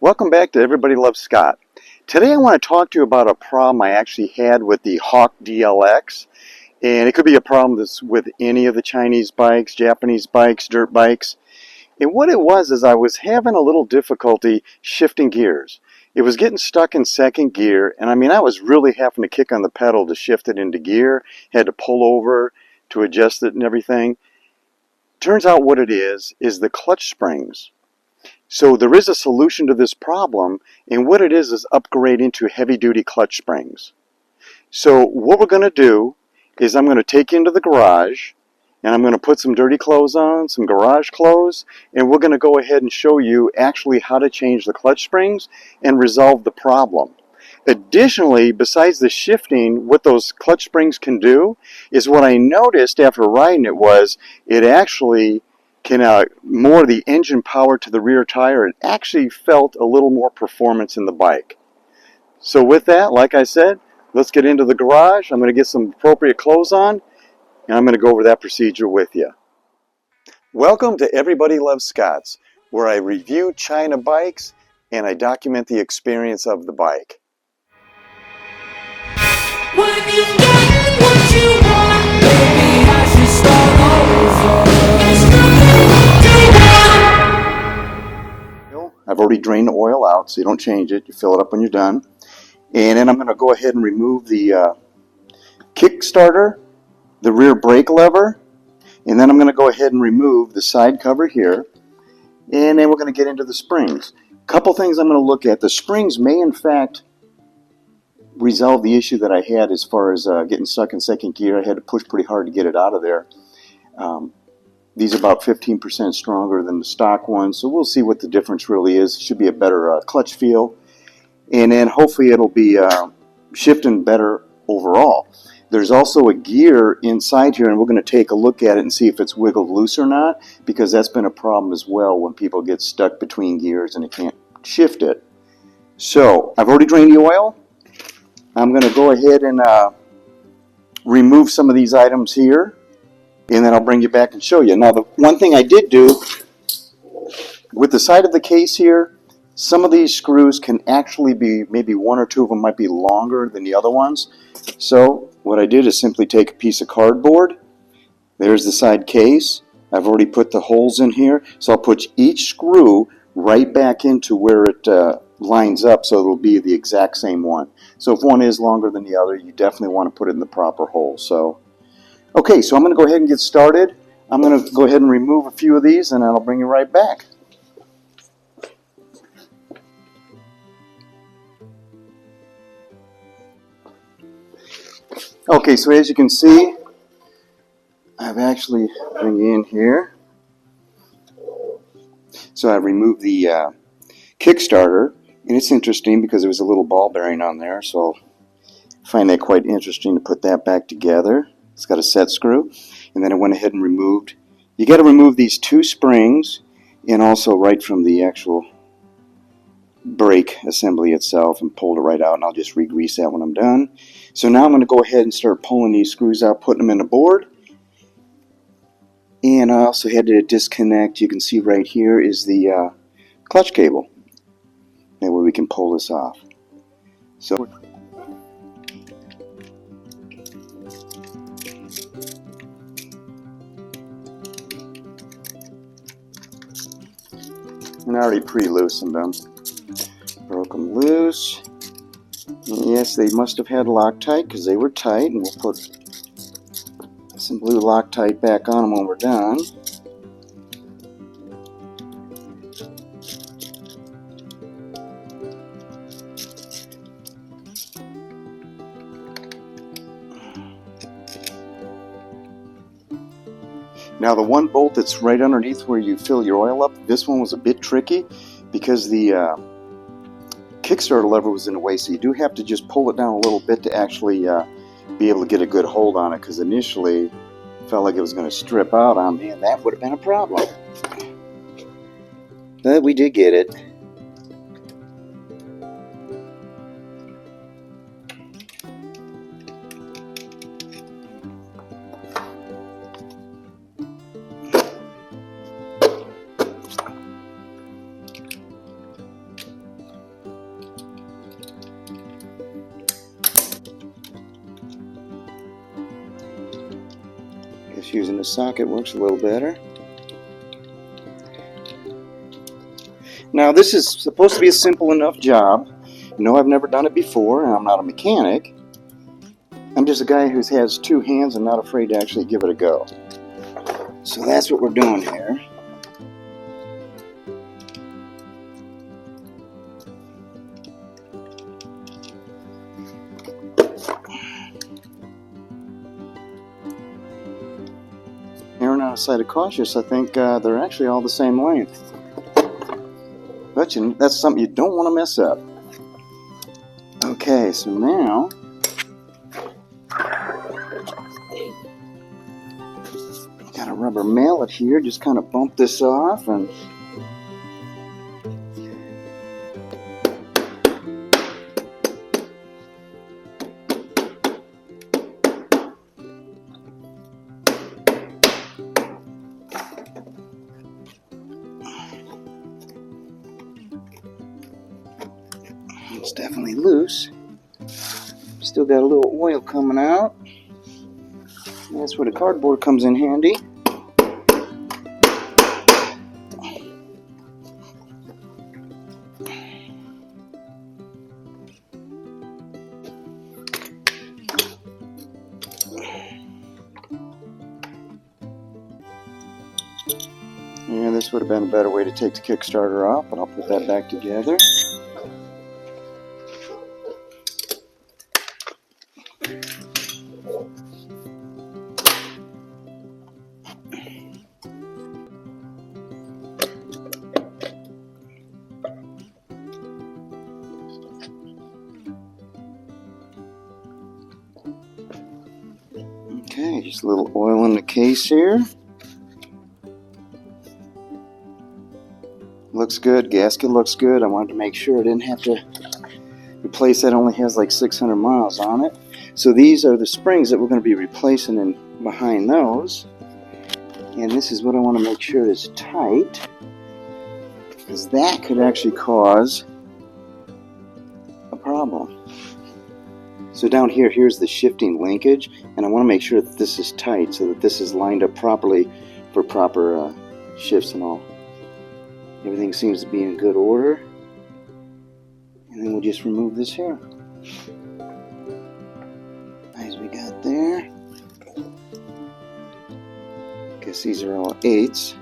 Welcome back to Everybody Loves Scott. Today I want to talk to you about a problem I actually had with the Hawk DLX. And it could be a problem that's with any of the Chinese bikes, Japanese bikes, dirt bikes. And what it was is I was having a little difficulty shifting gears. It was getting stuck in second gear, and I was really having to kick on the pedal to shift it into gear, had to pull over to adjust it and everything. Turns out what it is the clutch springs. So there is a solution to this problem, and what it is upgrading to heavy-duty clutch springs. So what we're going to do is I'm going to take you into the garage, and I'm going to put some dirty clothes on, some garage clothes, and we're going to go ahead and show you actually how to change the clutch springs and resolve the problem. Additionally, besides the shifting, what those clutch springs can do is what I noticed after riding it was it actually can more the engine power to the rear tire. It actually felt a little more performance in the bike. So with that, like I said, let's get into the garage. I'm going to get some appropriate clothes on, and I'm going to go over that procedure with you. Welcome to Everybody Loves Scott's, where I review China bikes and I document the experience of the bike. When you get what you want, maybe I should start over. I've already drained the oil out, so you don't change it. You fill it up when you're done. And then I'm going to go ahead and remove the kickstarter, the rear brake lever, and then I'm going to go ahead and remove the side cover here. And then we're going to get into the springs. A couple things I'm going to look at. The springs may in fact resolve the issue that I had as far as getting stuck in second gear. I had to push pretty hard to get it out of there. These are about 15% stronger than the stock ones, so we'll see what the difference really is. It should be a better clutch feel, and then hopefully it'll be shifting better overall. There's also a gear inside here, and we're going to take a look at it and see if it's wiggled loose or not, because that's been a problem as well when people get stuck between gears and they can't shift it. So I've already drained the oil. I'm going to go ahead and remove some of these items here, and then I'll bring you back and show you. Now, the one thing I did do with the side of the case here, some of these screws can actually be, maybe one or two of them might be longer than the other ones. So what I did is simply take a piece of cardboard. There's the side case. I've already put the holes in here, so I'll put each screw right back into where it lines up, so it'll be the exact same one. So if one is longer than the other, you definitely want to put it in the proper hole. Okay, so I'm going to go ahead and get started. I'm going to go ahead and remove a few of these, and then I'll bring you right back. Okay, so as you can see, I've actually bring you in here. So I removed the kickstarter, and it's interesting because there was a little ball bearing on there, so I find that quite interesting to put that back together. It's got a set screw, and then I went ahead and removed. You got to remove these two springs, and also right from the actual brake assembly itself, and pulled it right out, and I'll just re-grease that when I'm done. So now I'm going to go ahead and start pulling these screws out, putting them in the board. And I also had to disconnect, you can see right here is the clutch cable. That way we can pull this off. So and I already pre-loosened them. Broke them loose. And yes, they must have had Loctite because they were tight, and we'll put some blue Loctite back on them when we're done. Now the one bolt that's right underneath where you fill your oil up, this one was a bit tricky because the kickstarter lever was in the way, so you do have to just pull it down a little bit to actually be able to get a good hold on it, because initially it felt like it was going to strip out on me, and that would have been a problem. But we did get it. Just using the socket works a little better. Now this is supposed to be a simple enough job. No, I've never done it before, and I'm not a mechanic. I'm just a guy who has two hands and not afraid to actually give it a go. So that's what we're doing here. Erring on the side of cautious, I think they're actually all the same length. But that's something you don't want to mess up. Okay, so now got a rubber mallet here, just kind of bump this off and it's definitely loose. Still got a little oil coming out. That's where the cardboard comes in handy. Yeah, this would have been a better way to take the Kickstarter off, but I'll put that back together. Okay, just a little oil in the case here. Looks good, gasket looks good. I wanted to make sure I didn't have to replace that. It only has like 600 miles on it. So these are the springs that we're going to be replacing in behind those. And this is what I want to make sure is tight, because that could actually cause a problem. So down here, here's the shifting linkage, and I want to make sure that this is tight so that this is lined up properly for proper shifts and all. Everything seems to be in good order. And then we'll just remove this here. As we got there. Guess these are all 8s.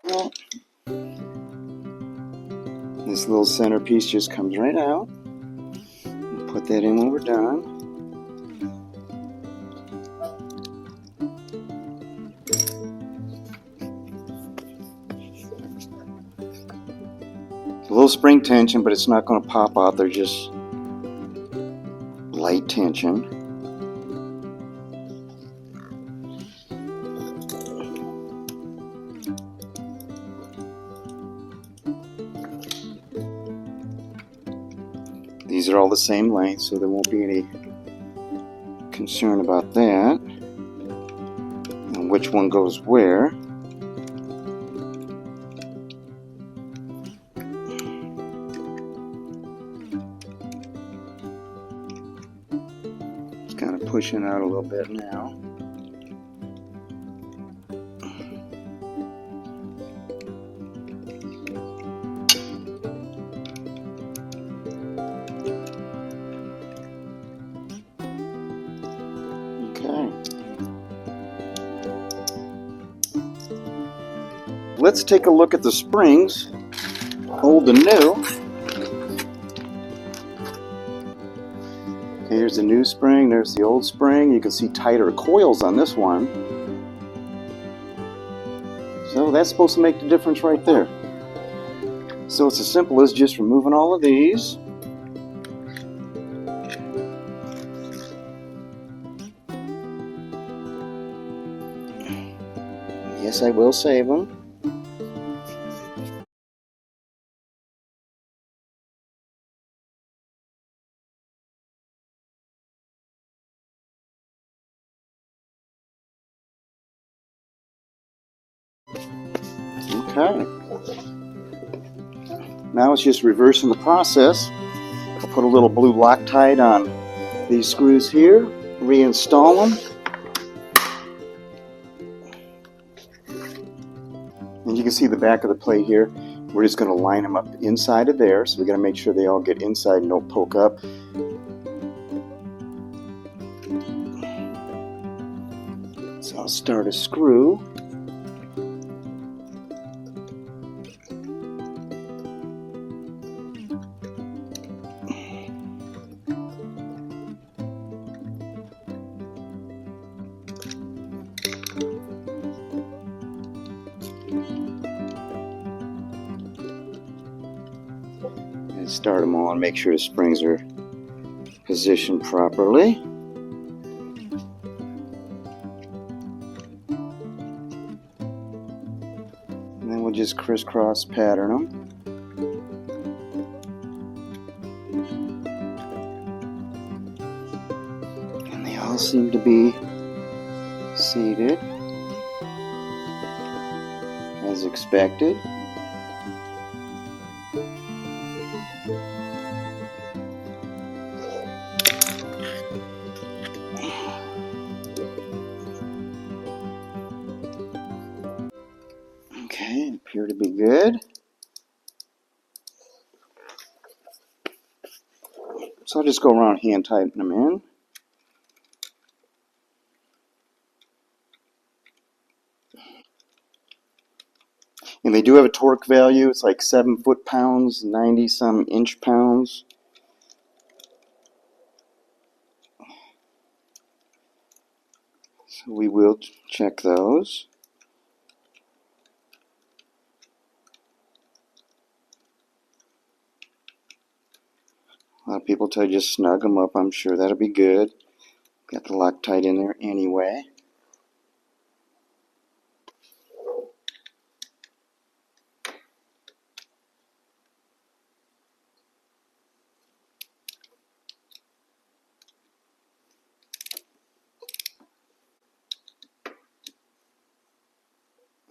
Well, this little centerpiece just comes right out. We'll put that in when we're done. A little spring tension, but it's not going to pop out. They're just light tension. These are all the same length, so there won't be any concern about that. And which one goes where. It's kind of pushing out a little bit now. Let's take a look at the springs, old and new. Okay, here's the new spring, there's the old spring. You can see tighter coils on this one. So that's supposed to make the difference right there. So it's as simple as just removing all of these. Yes, I will save them. Okay. Now it's just reversing the process. I'll put a little blue Loctite on these screws here, reinstall them. And you can see the back of the plate here. We're just going to line them up inside of there, so we got to make sure they all get inside and don't poke up. So I'll start a screw. And start them all and make sure the springs are positioned properly. And then we'll just crisscross pattern them. And they all seem to be seated as expected. Okay, appear to be good. So I'll just go around hand tightening them in. And they do have a torque value. It's like 7 foot-pounds, 90 some inch-pounds. So we will check those. A lot of people tell you just snug them up. I'm sure that'll be good. Got the Loctite in there anyway.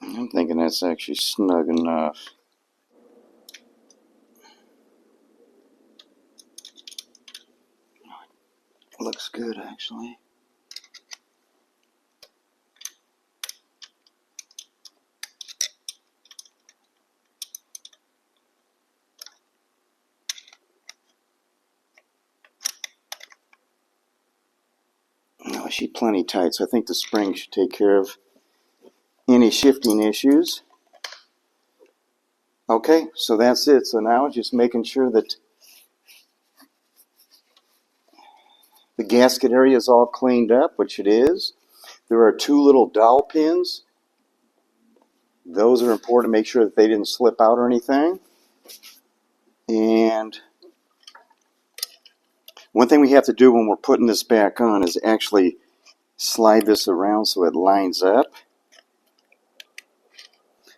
I'm thinking that's actually snug enough. Looks good, actually. No, she's plenty tight, so I think the spring should take care of any shifting issues. Okay, so that's it. So now it's just making sure that the gasket area is all cleaned up, which it is. There are 2 little dowel pins. Those are important to make sure that they didn't slip out or anything. And one thing we have to do when we're putting this back on is actually slide this around so it lines up,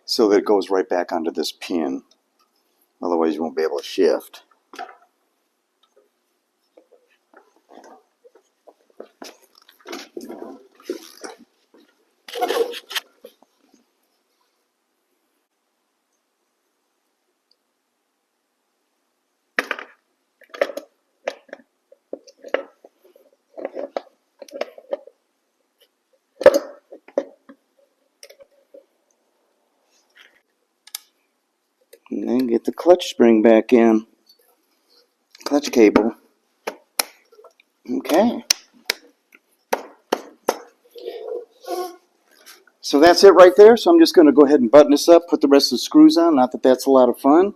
so that it goes right back onto this pin. Otherwise you won't be able to shift. And then get the clutch spring back in. Clutch cable. Okay. So that's it right there. So I'm just going to go ahead and button this up, put the rest of the screws on. Not that that's a lot of fun.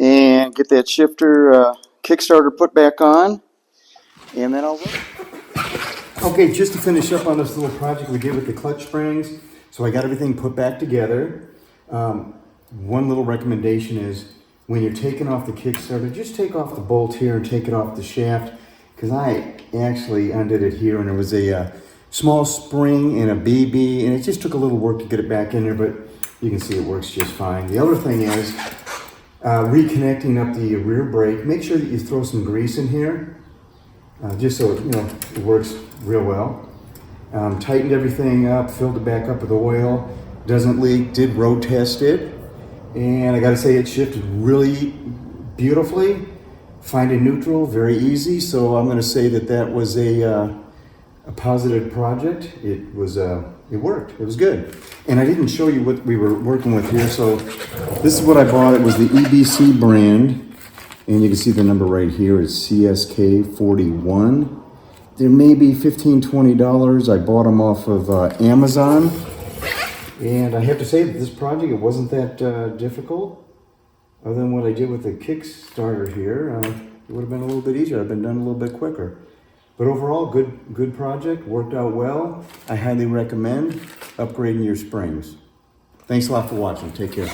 And get that shifter Kickstarter put back on. And then I'll work. Okay, just to finish up on this little project we did with the clutch springs. So I got everything put back together. One little recommendation is when you're taking off the Kickstarter, just take off the bolt here and take it off the shaft, because I actually undid it here and there was a small spring and a BB, and it just took a little work to get it back in there, but you can see it works just fine. The other thing is reconnecting up the rear brake. Make sure that you throw some grease in here, just so it works real well. Tightened everything up, filled it back up with oil, doesn't leak, did road test it, and I gotta say it shifted really beautifully. Finding neutral, very easy, so I'm gonna say that was a positive project. It worked, it was good. And I didn't show you what we were working with here, so this is what I bought. It was the EBC brand, and you can see the number right here is CSK41. They're maybe $15, $20. I bought them off of Amazon. And I have to say that this project, it wasn't that difficult. Other than what I did with the Kickstarter here, it would have been a little bit easier. I've been done a little bit quicker. But overall, good project, worked out well. I highly recommend upgrading your springs. Thanks a lot for watching. Take care.